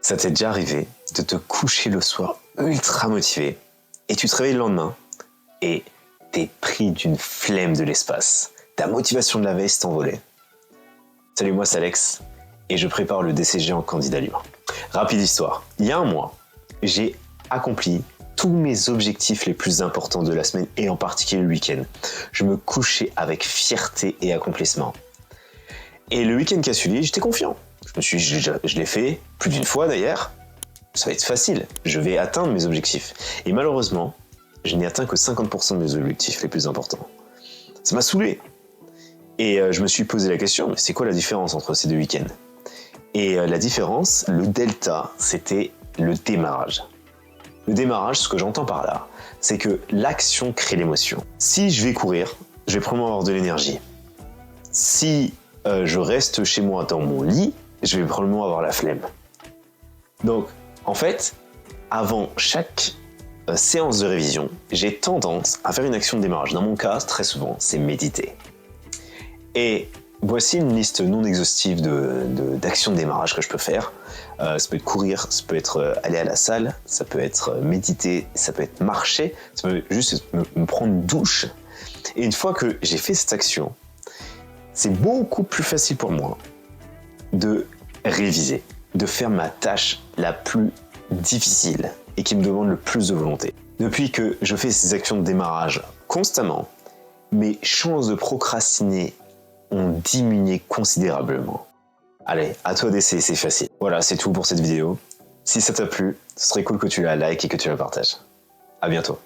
Ça t'est déjà arrivé de te coucher le soir ultra motivé et tu te réveilles le lendemain et t'es pris d'une flemme de l'espace. Ta motivation de la veille s'est envolée. Salut, moi c'est Alex et je prépare le DCG en candidat libre. Rapide histoire, il y a un mois, j'ai accompli tous mes objectifs les plus importants de la semaine et en particulier le week-end. Je me couchais avec fierté et accomplissement. Et le week-end qui a suivi, j'étais confiant. Je l'ai fait plus d'une fois d'ailleurs. Ça va être facile, je vais atteindre mes objectifs. Et malheureusement, je n'ai atteint que 50% de mes objectifs les plus importants. Ça m'a saoulé. Et je me suis posé la question, mais c'est quoi la différence entre ces deux week-ends? Et la différence, le delta, c'était le démarrage. Le démarrage, ce que j'entends par là, c'est que l'action crée l'émotion. Si je vais courir, je vais probablement avoir de l'énergie. Si je reste chez moi dans mon lit, je vais probablement avoir la flemme. Donc, en fait, avant chaque séance de révision, j'ai tendance à faire une action de démarrage. Dans mon cas, très souvent, c'est méditer. Et voici une liste non exhaustive d'actions de démarrage que je peux faire. Ça peut être courir, ça peut être aller à la salle, ça peut être méditer, ça peut être marcher, ça peut juste me prendre une douche. Et une fois que j'ai fait cette action, c'est beaucoup plus facile pour moi de réviser, de faire ma tâche la plus difficile et qui me demande le plus de volonté. Depuis que je fais ces actions de démarrage constamment, mes chances de procrastiner ont diminué considérablement. Allez, à toi d'essayer, c'est facile. Voilà, c'est tout pour cette vidéo. Si ça t'a plu, ce serait cool que tu la likes et que tu la partages. À bientôt.